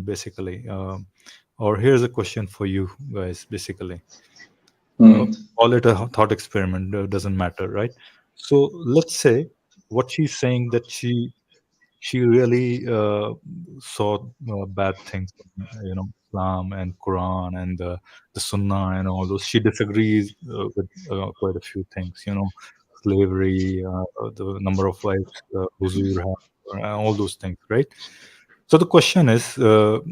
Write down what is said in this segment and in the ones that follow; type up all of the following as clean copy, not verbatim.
basically. Or here's a question for you guys, basically. Mm. Call it a thought experiment, doesn't matter, right? So let's say what she's saying, that she really saw bad things in, Islam and Quran and the Sunnah and all those. She disagrees with quite a few things, slavery, the number of wives Huzur had, all those things, right? So the question is to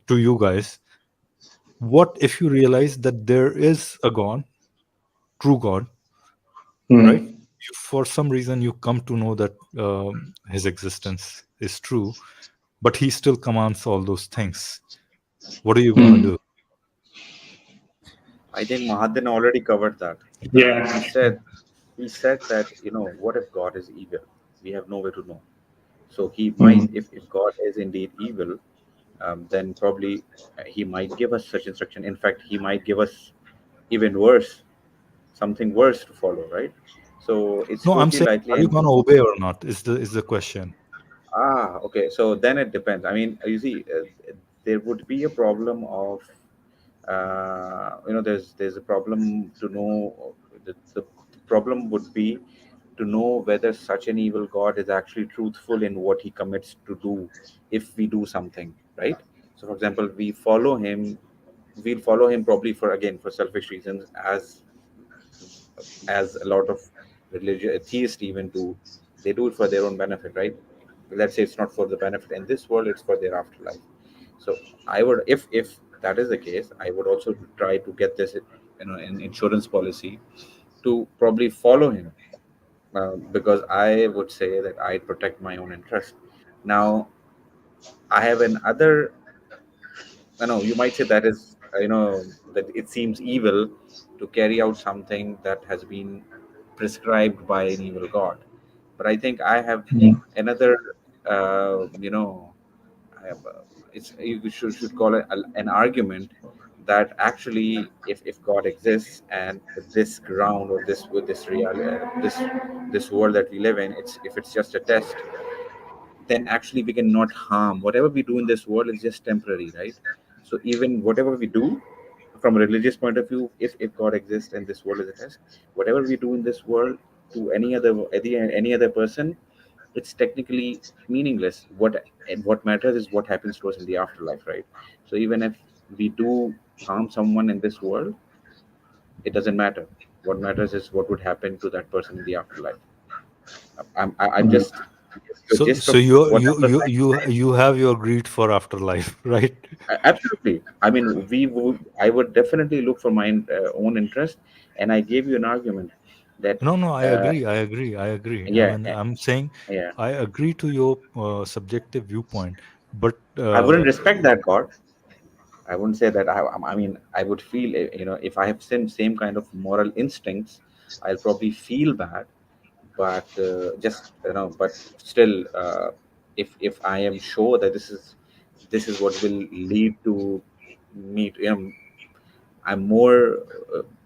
you guys: what if you realize that there is a God, true God, right? Mm. For some reason you come to know that his existence is true, but he still commands all those things. What are you going to Mm. do? I think Mahadin already covered that. He Yeah. said that, what if God is evil? We have no way to know. So he might, Mm. if God is indeed evil, then probably he might give us such instruction. In fact, he might give us even worse, something worse to follow, right? So it's No, I'm totally saying, likely. are you And going to obey or not? Is the question. okay. So then it depends. I mean, you see, there would be a problem of, there's a problem to know. The problem would be to know whether such an evil god is actually truthful in what he commits to do if we do something, right? So for example, we'll follow him probably for, again, for selfish reasons, as a lot of religious atheists even do. They do it for their own benefit, right? Let's say it's not for the benefit in this world, it's for their afterlife. So I would, if that is the case, I would also try to get this, an insurance policy to probably follow him, because I would say that I protect my own interest. Now, I have another. I know you might say that is, that it seems evil to carry out something that has been prescribed by an evil god. But I think I have Mm. another. I have, it's you should call it an argument that actually, if God exists, and this ground, or this with this reality, this world that we live in, if it's just a test, then actually we cannot harm. Whatever we do in this world is just temporary, right? So even whatever we do from a religious point of view, if God exists and this world is a test, whatever we do in this world to any other person, it's technically meaningless. What matters is what happens to us in the afterlife, right? So even if we do harm someone in this world, it doesn't matter. What matters is what would happen to that person in the afterlife. I'm Mm. just giving you a So, gist so of you what you I was you trying to you say. you have your greed for afterlife, right? Absolutely. I mean, I would definitely look for my own interest, and I gave you an argument that, No, no, I uh, agree. I agree. I agree. I yeah, mean, I'm saying yeah. I agree to your subjective viewpoint, but I wouldn't respect that God. I wouldn't say that. I mean, I would feel, if I have same kind of moral instincts, I'll probably feel bad. But but still, if I am sure that this is what will lead to me, I'm more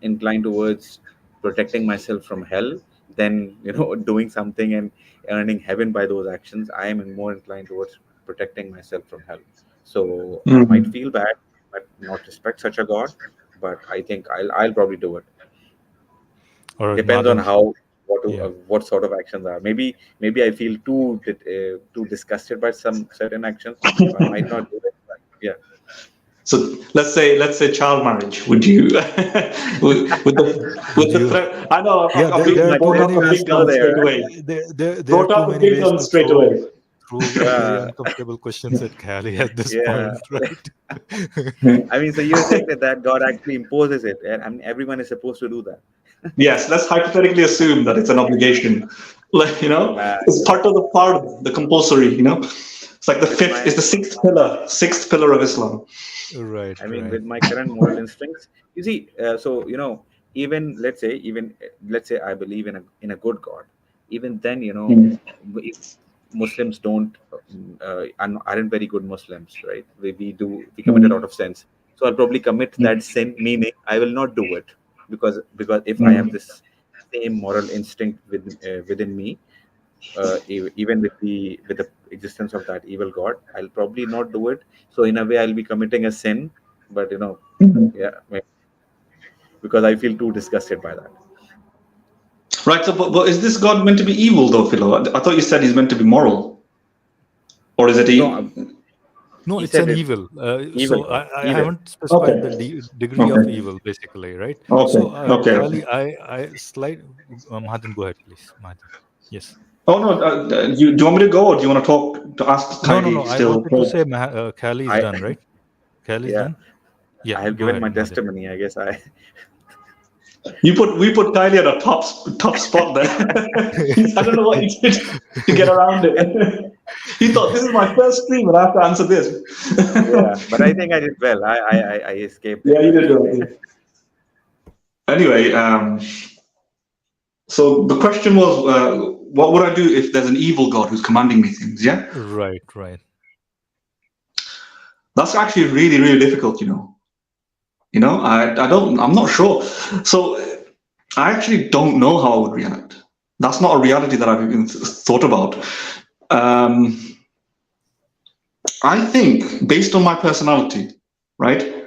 inclined towards protecting myself from hell than doing something and earning heaven by those actions. I am more inclined towards protecting myself from hell. So I might Mm. feel bad, but not respect such a god. But I think I'll probably do it. all right, Depends on Madam. how Yeah. what sort of actions are. Maybe I feel too disgusted by some certain actions, so I might not do it. But yeah. So let's say child marriage. Would you with Would the you? threat? I know Yeah, a there big are too brought many up a ways big Go gun to. straight there. away. There are Brought too up a many big ways gun to straight away. throw very uncomfortable questions at Cali at this Yeah. point, right? I mean, so you're saying that God actually imposes it, and I mean, everyone is supposed to do that. Yes, let's hypothetically assume that it's an obligation. Like, Man, it's part of the compulsory. It's like the with fifth is my, the sixth pillar of Islam. Right, I mean, right. with my current moral instincts, you see, so even let's say I believe in a good God. Even then, Mm. if Muslims don't aren't very good Muslims, right? We commit a lot Mm. of sins. So I'll probably commit that Mm. sin, meaning I will not do it, because if I have Mm. this same moral instinct within me, even with the existence of that evil god, I'll probably not do it. So in a way, I'll be committing a sin, but Mhm. yeah, because I feel too disgusted by that. Right. So, but is this God meant to be evil, though, Philo? I thought you said he's meant to be moral, or is it No, No, he it's said an it evil. evil So god, I evil. haven't specified the Okay. degree of Okay. evil, basically, right? Okay. So, Okay. Kali, Okay. I slide. Mahajan, go ahead, please. Mahajan. Yes. Oh no. Do you want me to go, or do you want to talk to ask No, no, Kylie no. I still? wanted to say Kali is I done, right? Kali is yeah, done. Yeah, I have go given ahead, my Mahajan. testimony. I guess I We put Kylie at a top spot there. I don't know what he did to get around it. He thought this is my first stream, and I have to answer this. yeah, but I think I did well. I escaped it. Yeah, you did right. Yeah. Anyway, so the question was, what would I do if there's an evil God who's commanding me things? Yeah, Right, right. that's actually really, really difficult. I don't, I'm not sure. So I actually don't know how I would react. That's not a reality that I've even thought about. Um, I think based on my personality, right?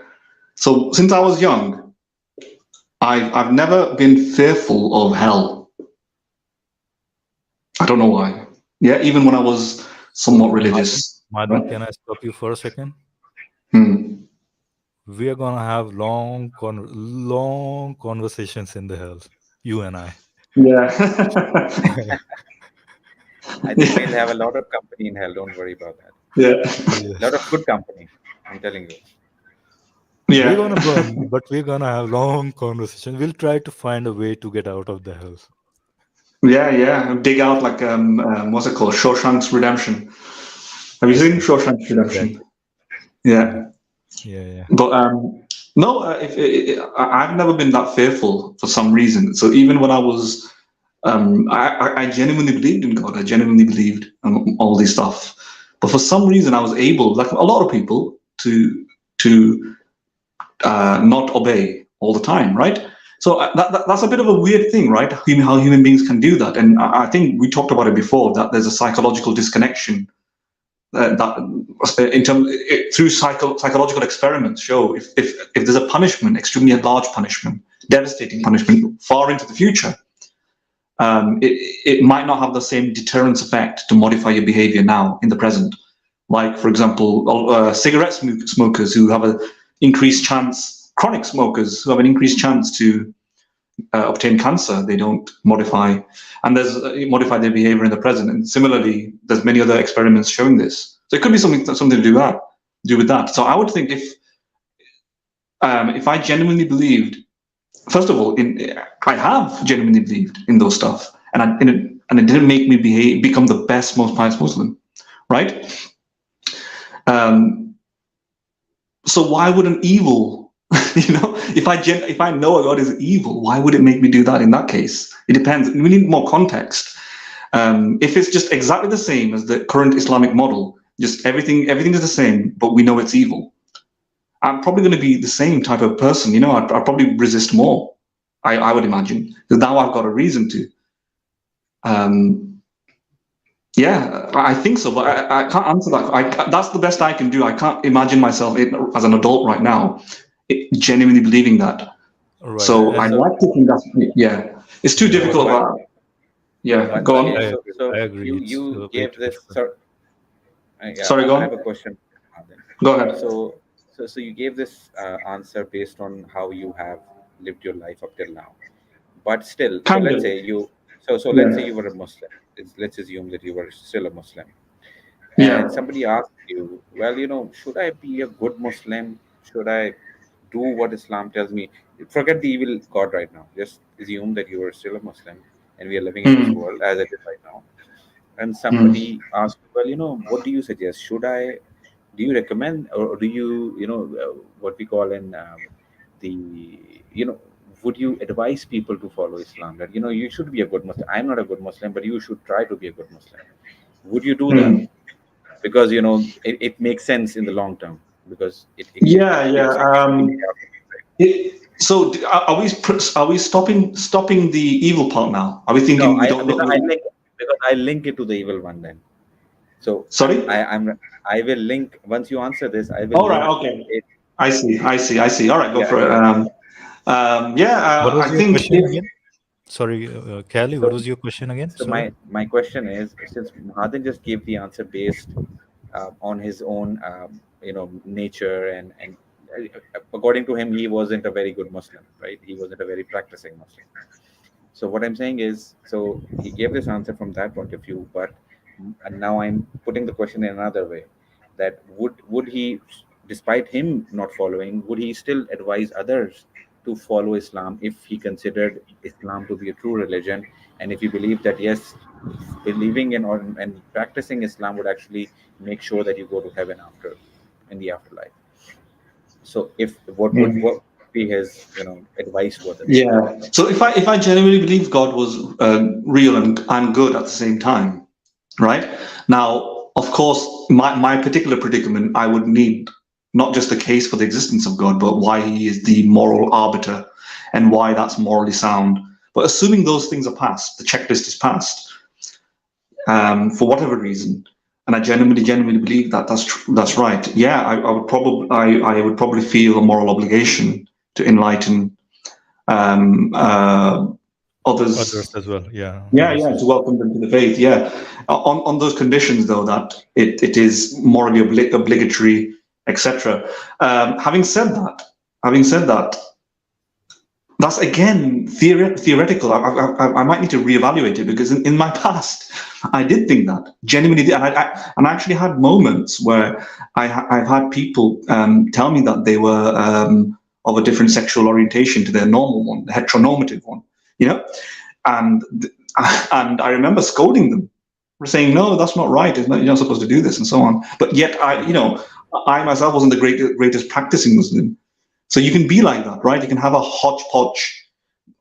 So since I was young, I've never been fearful of hell. I don't know why. Yeah, even when I was somewhat Mahajan, religious. Mahajan, Right? can I stop you for a second? Hmm. We are gonna have long conversations in the hell, you and I. Yeah. I think we'll Yeah. have a lot of company in hell. Don't worry about that. Yeah. A lot of Yes. good company. I'm telling you. We're Yeah. gonna burn, but we're gonna have long conversations. We'll try to find a way to get out of the hell. Yeah. Yeah. Dig out like what's it called? Shawshank's Redemption. Have you seen Shawshank's Redemption? Exactly. Yeah, Yeah. yeah, yeah. But no, I've never been that fearful for some reason. So even when I was, I genuinely believed in God. I genuinely believed in all this stuff. But for some reason, I was able, like a lot of people, to not obey all the time, right? So that's a bit of a weird thing, right? How human beings can do that. And I think we talked about it before, that there's a psychological disconnection that in terms through psychological experiments show if there's a punishment, extremely large punishment, devastating punishment far into the future, it might not have the same deterrence effect to modify your behavior now in the present. Like, for example, cigarette smokers who have an increased chance, chronic smokers who have an increased chance to obtain cancer, they don't modify, and there's modify their behavior in the present. And similarly, there's many other experiments showing this. So it could be something to do with that. So I would think if I genuinely believed, first of all, I have genuinely believed in those stuff, and it didn't make me become the best, most pious Muslim, right? Um, so why would an evil, if I know a God is evil, why would it make me do that in that case? It depends. We need more context. If it's just exactly the same as the current Islamic model, just everything is the same, but we know it's evil, I'm probably going to be the same type of person. I'd probably resist more. I would imagine, because now I've got a reason to. Yeah, I think so, but I can't answer that. That's the best I can do. I can't imagine myself as an adult right now, genuinely believing that. Right. So I'd And So like to think that's, yeah, it's too yeah, difficult. while, Yeah, while, go while on. you I so agree. so I agree. you It's you way gave too this difficult. sir, yeah, Sorry, go I have a on. question. Then. Go ahead. So you gave this answer based on how you have lived your life up till now. But still, so Kind let's of. say let's say Yeah. you were a Muslim. Let's assume that you were still a Muslim, and Yeah. somebody asked you, well, should I be a good Muslim? Should I do what Islam tells me? Forget the evil God right now. Just assume that you are still a Muslim, and we are living in this Mm. world as it is right now. And Mm. somebody asked, well, what do you suggest? Do you recommend, or do you, what we call in the, you know, would you advise people to follow Islam? That, you should be a good Muslim. I'm not a good Muslim, but you should try to be a good Muslim. Would you do that? Mm. Because, it makes sense in the long term, because Yeah. Yeah. so you should be right? So are we stopping the evil part now? Are we No, thinking we I don't because know? I think because I link it to the evil one then. So Sorry. I will link, once you answer this, I will All right. link Okay. it. I see. All right. Go Yeah. for it. Yeah. What I was your think question if again? Sorry, Kelly, what So was your question again? so Sorry. my question is, since Mahadan just gave the answer based on his own nature, and according to him, he wasn't a very good Muslim, right? He wasn't a very practicing Muslim. So what I'm saying is, so he gave this answer from that point of view, but and now I'm putting the question in another way, that would he, despite him not following, would he still advise others to follow Islam if he considered Islam to be a true religion, and if he believed that yes, believing in or and practicing Islam would actually make sure that you go to heaven after, in the afterlife. So if what would be his advice to others? Yeah. So if I genuinely believe God was real and good at the same time, right? Now, of course, my particular predicament, I would need not just a case for the existence of God, but why he is the moral arbiter and why that's morally sound. But assuming those things are passed, the checklist is passed, for whatever reason, and I genuinely believe that that's right. Yeah, I would probably feel a moral obligation to enlighten Others others. as well. Yeah, Yeah, others yeah, as to welcome them to the faith. Yeah, on those conditions though, that it is morally obligatory, etc. Having said that, that's again theoretical. I might need to reevaluate it because in my past, I did think that genuinely, and I actually had moments where I've had people tell me that they were of a different sexual orientation to their normal one, the heteronormative one, you know, and and I remember scolding them for saying, no, that's not right. You're not supposed to do this, and so on. But yet, I myself wasn't the greatest practicing Muslim. So you can be like that, right? You can have a hodgepodge,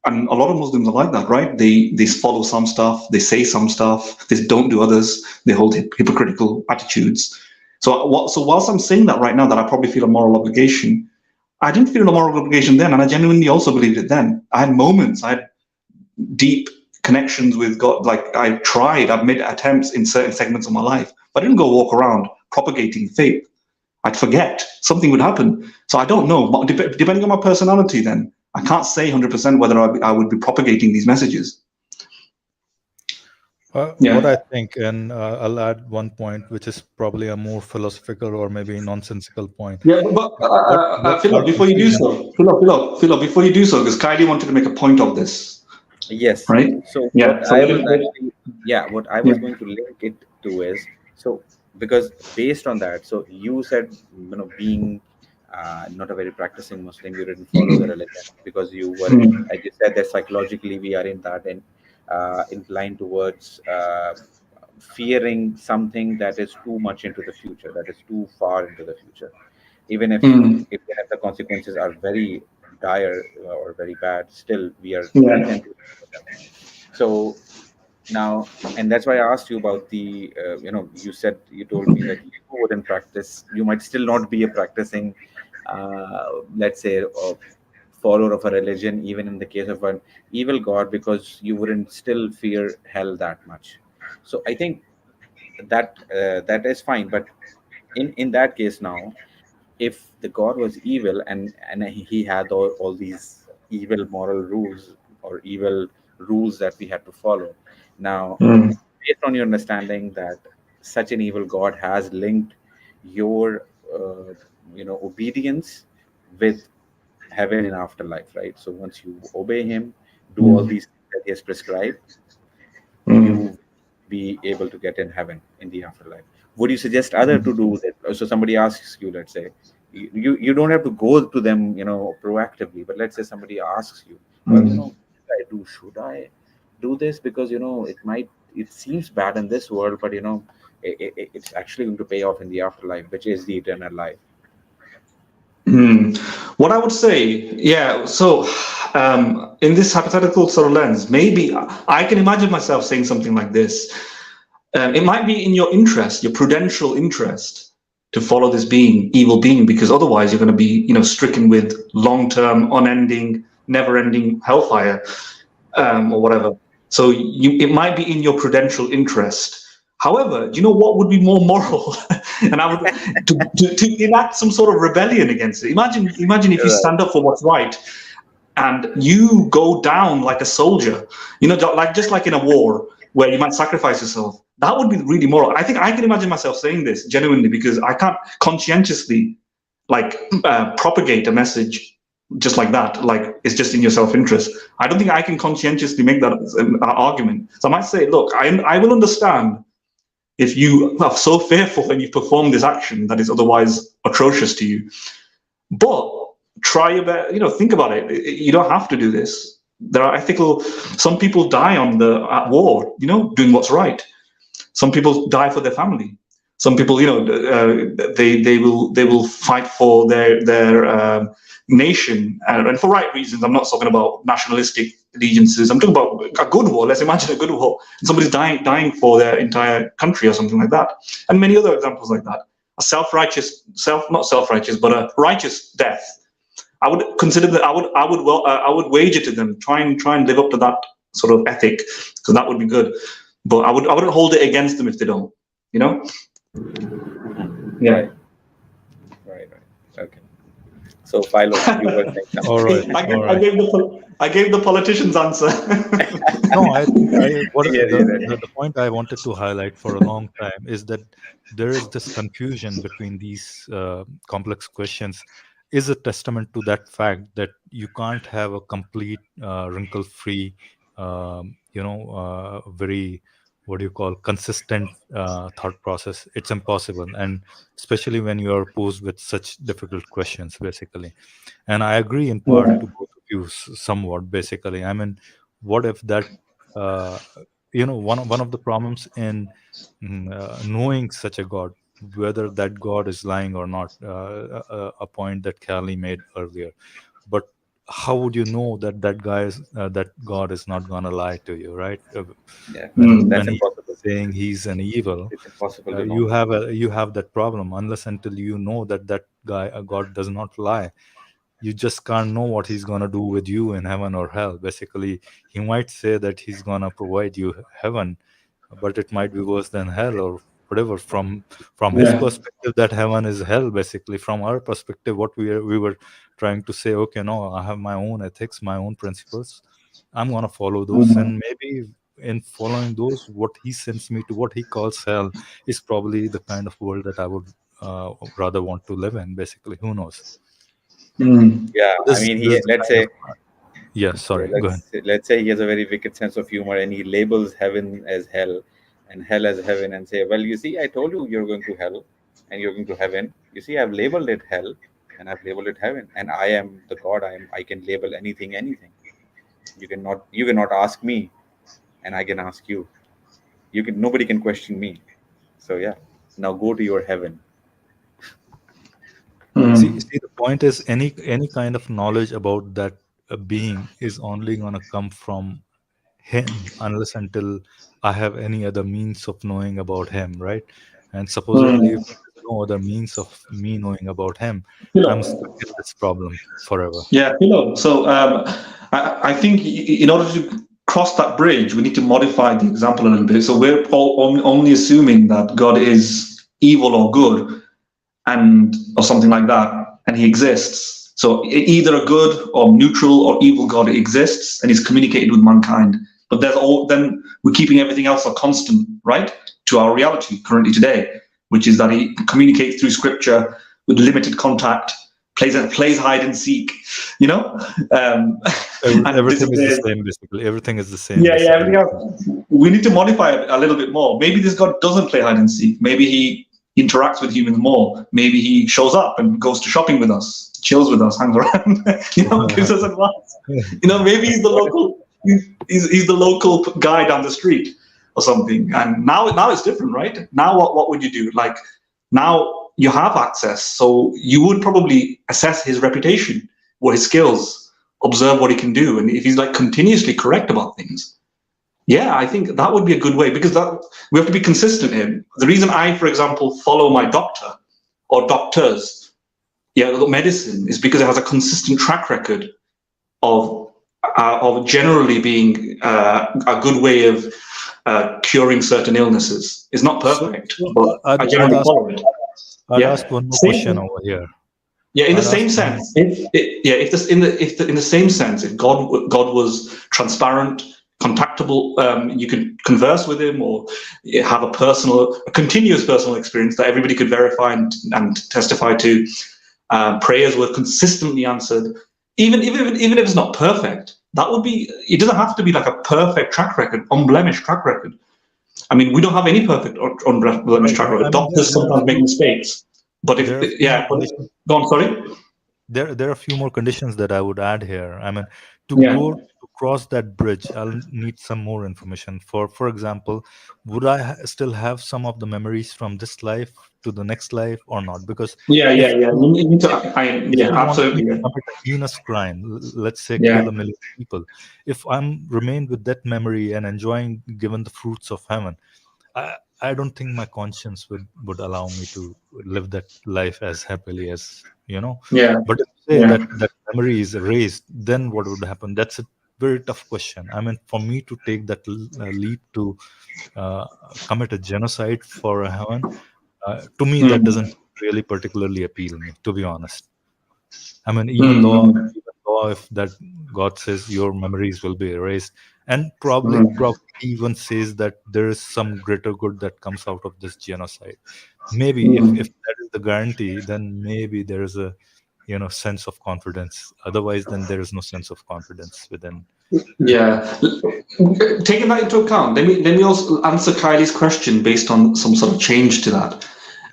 and a lot of Muslims are like that, right? They follow some stuff, they say some stuff, they don't do others. They hold hypocritical attitudes. So whilst I'm saying that right now, that I probably feel a moral obligation, I didn't feel a moral obligation then, and I genuinely also believed it then. I had moments, I had deep connections with God. Like I've made attempts in certain segments of my life, but I didn't go walk around propagating faith. I'd forget, something would happen. So I don't know. Depending on my personality, then I can't say 100% whether I would be propagating these messages. What Yeah. I think, and I'll add one point, which is probably a more philosophical or maybe nonsensical point. Yeah, but What our Philip, before you do confusion? so, Philip, before you do so, because Kylie wanted to make a point of this, Yes. right? So what Yeah. So I let was me. actually, yeah, what I Yeah. was going to link it to is, so because based on that, so you said, being not a very practicing Muslim, you didn't follow the religion because you were, Mm, as you said, that psychologically we are in that and inclined towards fearing something that is too much into the future, that is too far into the future, even mm, if the consequences are very dire or very bad, still we yeah. tend to ignore them. So now, and that's why I asked you about the you said, you told me that you wouldn't practice, you might still not be a practicing let's say a follower of a religion, even in the case of an evil god, because you wouldn't still fear hell that much. So I think that is fine, but in that case now, if the god was evil and he had all these evil moral rules or evil rules that we had to follow, now Mm, based on your understanding that such an evil god has linked your obedience with heaven in afterlife, right? So once you obey him, do all mm, these things that he has prescribed, mm, you be able to get in heaven in the afterlife. Would you suggest other to do that? So somebody asks you, let's say, you don't have to go to them, proactively, but let's say somebody asks you, well, mm. should I do this, because it seems bad in this world, but it's actually going to pay off in the afterlife, which is the eternal life. Hmm. What I would say, yeah, so in this hypothetical sort of lens, maybe I can imagine myself saying something like this. It might be in your interest, your prudential interest, to follow this evil being, because otherwise you're going to be, stricken with long-term, unending, never-ending hellfire, or whatever. So it might be in your prudential interest. However, do you know what would be more moral? And I would to enact some sort of rebellion against it. Imagine if you Right. stand up for what's right and you go down like a soldier, like just like in a war where you might sacrifice yourself. That would be really moral. I think I can imagine myself saying this genuinely because I can't conscientiously like propagate a message just like that. Like it's just in your self-interest. I don't think I can conscientiously make that an argument. So I might say, look, I will understand if you are so fearful and you perform this action that is otherwise atrocious to you. But try your best, think about it. You don't have to do this. There are some people die at war, doing what's right. Some people die for their family. Some people, they will fight for their nation and for right reasons. I'm not talking about nationalistic allegiances. I'm talking about a good war. Let's imagine a good war. Somebody's dying for their entire country or something like that, and many other examples like that. Not self-righteous, but a righteous death. I would consider that. I would wager to them. Try and live up to that sort of ethic, because that would be good. But I wouldn't hold it against them if they don't. Yeah. Right. Right. Okay. So, Philo, you were saying All something. right, all I right. gave the politician's answer. No, I think what Yeah, the point I wanted to highlight for a long time is that there is this confusion between these complex questions is a testament to that fact that you can't have a complete wrinkle-free, very, what do you call, consistent thought process. It's impossible, and especially when you are posed with such difficult questions, basically. And I agree in part to both of you somewhat, basically. I mean, what if that uh, one of the problems in knowing such a god, whether that god is lying or not, a point that Callie made earlier. But how would you know that that god is not gonna lie to you, right? yeah. When That's he's impossible. saying he's an evil, It's impossible to know. you have that problem unless until you know that guy, a god, does not lie. You just can't know what he's going to do with you in heaven or hell. Basically, he might say that he's going to provide you heaven, but it might be worse than hell or whatever. From his Yeah. perspective, that heaven is hell. Basically, from our perspective, what we were trying to say, okay, no, I have my own ethics, my own principles, I'm going to follow those, Mhm. and maybe in following those, what he sends me to, what he calls hell, is probably the kind of world that I would rather want to live in. Basically, who knows? Mm. Yeah, I mean, This he is the let's kind say of yeah. yeah, Sorry, go ahead. let's say he has a very wicked sense of humor and he labels heaven as hell and hell as heaven and say, well, you see, I told you you're going to hell and you're going to heaven. You see, I've labeled it hell and I've labeled it heaven, and I am the God. I can label anything. You cannot ask me, and I can ask you. Nobody can question me. So yeah, now go to your heaven. Mm. See, the point is any kind of knowledge about that being is only gonna come from him unless until I have any other means of knowing about him, right? And supposedly, if Mm. there's no other means of me knowing about him, I'm Philo. stuck in this problem forever. Yeah, Philo. So I think in order to cross that bridge, we need to modify the example a little bit. So we're only assuming that God is evil or good, or something like that, and he exists. So either a good or neutral or evil God exists and is communicated with mankind. But then we're keeping everything else a constant, right, to our reality currently today, which is that he communicates through scripture with limited contact, plays hide and seek, you know, and Everything is the disappears. same, basically. Everything is the same, Yeah, yeah, basically. everything else. We need to modify it a little bit more. Maybe this God doesn't play hide and seek. Maybe he interacts with humans more. Maybe he shows up and goes to shopping with us, chills with us, hangs around, gives us advice. Maybe he's the local. He's the local guy down the street or something. And now it's different, right? Now what would you do? Like now you have access, so you would probably assess his reputation or his skills, observe what he can do, and if he's like continuously correct about things. Yeah, I think that would be a good way, because we have to be consistent here. The reason I, for example, follow my doctor or doctors, medicine, is because it has a consistent track record of of generally being a good way of curing certain illnesses. It's not So, perfect, so but I'd, I I'd generally ask follow it. I'd Yeah. ask one more question Same. over here. Yeah, in the I'd ask same one. sense, in the same sense, if God was transparent, contactable, you could converse with him or have a continuous personal experience that everybody could verify and testify to. Prayers were consistently answered, even if it's not perfect. That would be. It doesn't have to be like a perfect track record, unblemished track record. I mean, we don't have any perfect or unblemished Right, track right. I record. mean, Doctors there are a sometimes make few mistakes, but if there are a few more yeah, conditions. go on. Sorry. There are a few more conditions that I would add here. I mean, Yeah. to cross that bridge, I'll need some more information. For example, would I still have some of the memories from this life to the next life or not? Because Yeah, yeah, if yeah. you, You need to, if if yeah, you want me absolutely. to Yeah, commit a heinous crime, let's say yeah. kill a million people, if I'm remain with that memory and enjoying given the fruits of heaven, I I don't think my conscience would allow me to live that life as happily as Yeah, But if you say yeah. that that memory is erased, then what would happen? That's a very tough question. I mean, for me to take that leap to uh, commit a genocide for a heaven, to me that Mm, doesn't really particularly appeal me, to be honest. I mean, mm, even though if that God says your memories will be erased, and mm, probably he even says that there is some greater good that comes out of this genocide. Maybe if mm. that is the guarantee, then maybe there is a sense of confidence. Otherwise, then there is no sense of confidence within. Yeah. Taking that into account, let me also answer Kylie's question based on some sort of change to that.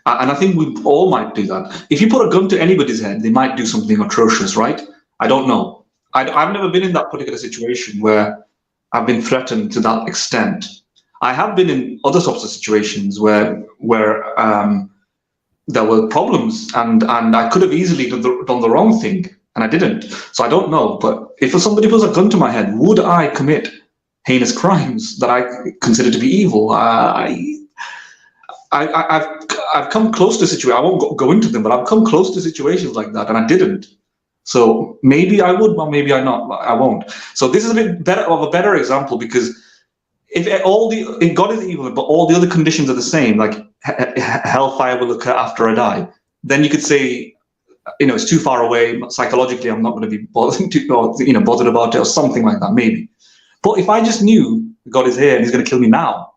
And I think we all might do that. If you put a gun to anybody's head, they might do something atrocious, right? I don't know. I've never been in that particular situation where I've been threatened to that extent. I have been in other sorts of situations where there were problems, and I could have easily done the wrong thing, and I didn't. So I don't know. But if somebody puts a gun to my head, would I commit heinous crimes that I consider to be evil? I've come close to situations. I won't go into them, but I've come close to situations like that, and I didn't. So maybe I would, but maybe I won't. So this is a bit better of a better example because if God is evil, but all the other conditions are the same, like hellfire will occur after I die, then you could say, it's too far away psychologically. I'm not going to be bothered, bothered about it or something like that, maybe. But if I just knew God is here and He's going to kill me now,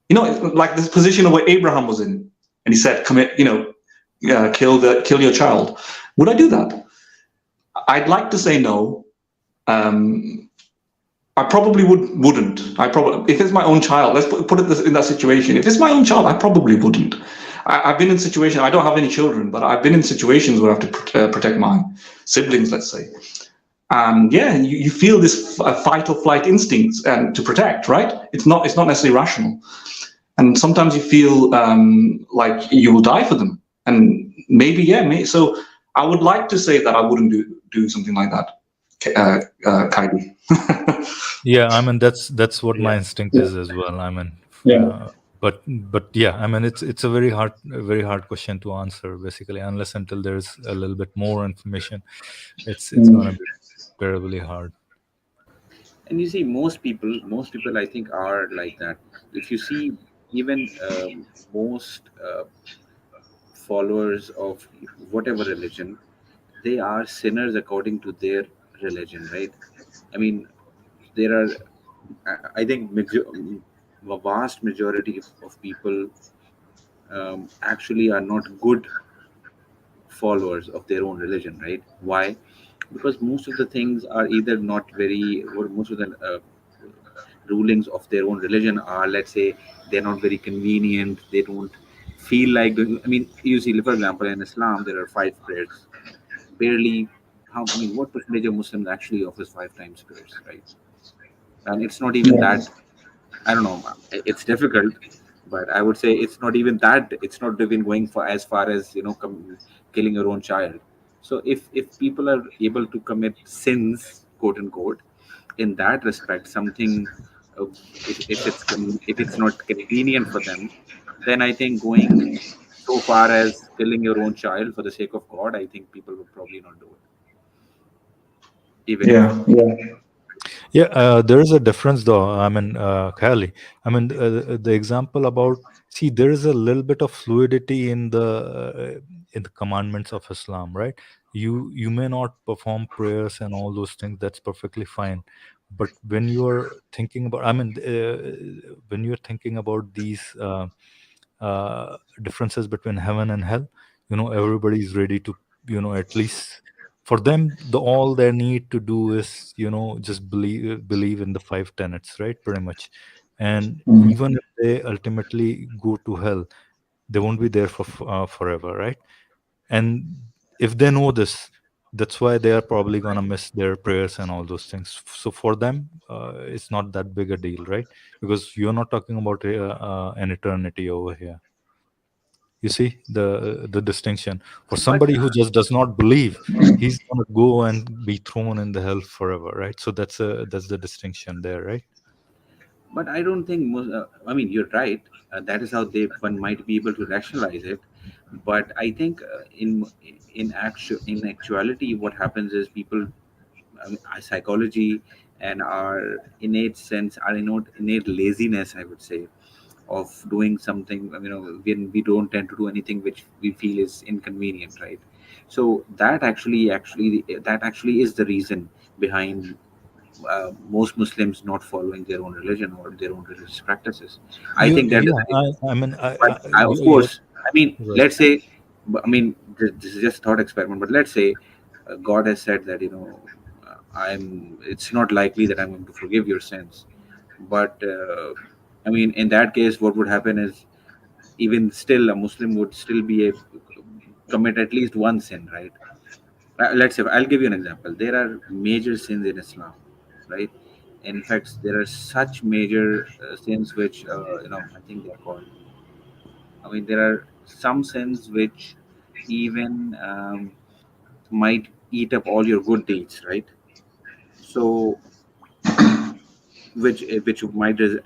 like this position of where Abraham was in, and he said, "Commit, kill your child." Would I do that? I'd like to say no. Um, I probably wouldn't. If it's my own child, let's put it in that situation. If it's my own child, I probably wouldn't. I've been in situations. I don't have any children, but I've been in situations where I have to protect my siblings, let's say. And yeah, you feel this fight or flight instinct and to protect, right? It's not necessarily rational, and sometimes you feel like you will die for them, and maybe so I would like to say that I wouldn't do something like that, Kylie. Yeah, I mean that's what my Yeah. instinct is as well. I mean, Yeah. uh, but yeah, I mean it's a very hard question to answer basically, unless until there's a little bit more information. It's gonna Mm. be terribly hard. And you see, most people I think are like that. If you see, even most followers of whatever religion, they are sinners according to their religion, right? I mean, there are, I think, a vast majority of people actually are not good followers of their own religion, right? Why? Because most of the things are either not very, or most of the rulings of their own religion are, let's say, they're not very convenient. They don't feel like doing. I mean, you see, for example, in Islam, there are five prayers. Barely, I mean, what percentage of Muslims actually offers five times prayers, right? And it's not even Yeah. that. I don't know. It's difficult, but I would say it's not even that. It's not even going for as far as killing your own child. So if people are able to commit sins, quote unquote, in that respect, something, uh, if it's not convenient for them, then I think going so far as killing your own child for the sake of God, I think people would probably not do it, even if Yeah. Yeah. Yeah, there is a difference though. I mean, Khali. I mean, the example about, see, there is a little bit of fluidity in the commandments of Islam, right? You may not perform prayers and all those things. That's perfectly fine. But when you are thinking about, I mean, when you're thinking about these differences between heaven and hell, everybody is ready to, at least for them, all they need to do is, just believe in the five tenets, right? Pretty much. And Mm. even if they ultimately go to hell, they won't be there for forever, right? And if they know this, that's why they are probably gonna miss their prayers and all those things. So for them, it's not that big a deal, right? Because you're not talking about an eternity over here. You see the distinction. For But somebody who just does not believe, he's gonna go and be thrown in the hell forever, right? So that's the distinction there, right? I don't think most. I mean, you're right. That is how they one might be able to rationalize it. But I think in actuality, what happens is people, our psychology and our innate sense, our innate laziness, I would say, of doing something. When we don't tend to do anything which we feel is inconvenient, right? So that actually is the reason behind most Muslims not following their own religion or their own religious practices. I You, think that is yeah, the reason. I mean, But of you're course, I mean, right. let's say, this is just a thought experiment. But let's say God has said that I'm. It's not likely that I'm going to forgive your sins. But I mean, in that case, what would happen is even still a Muslim would still be a commit at least one sin, right? Let's say I'll give you an example. There are major sins in Islam, right? In fact, there are such major sins which I think they're called. I mean, there are some sins which even might eat up all your good deeds, right? So which might result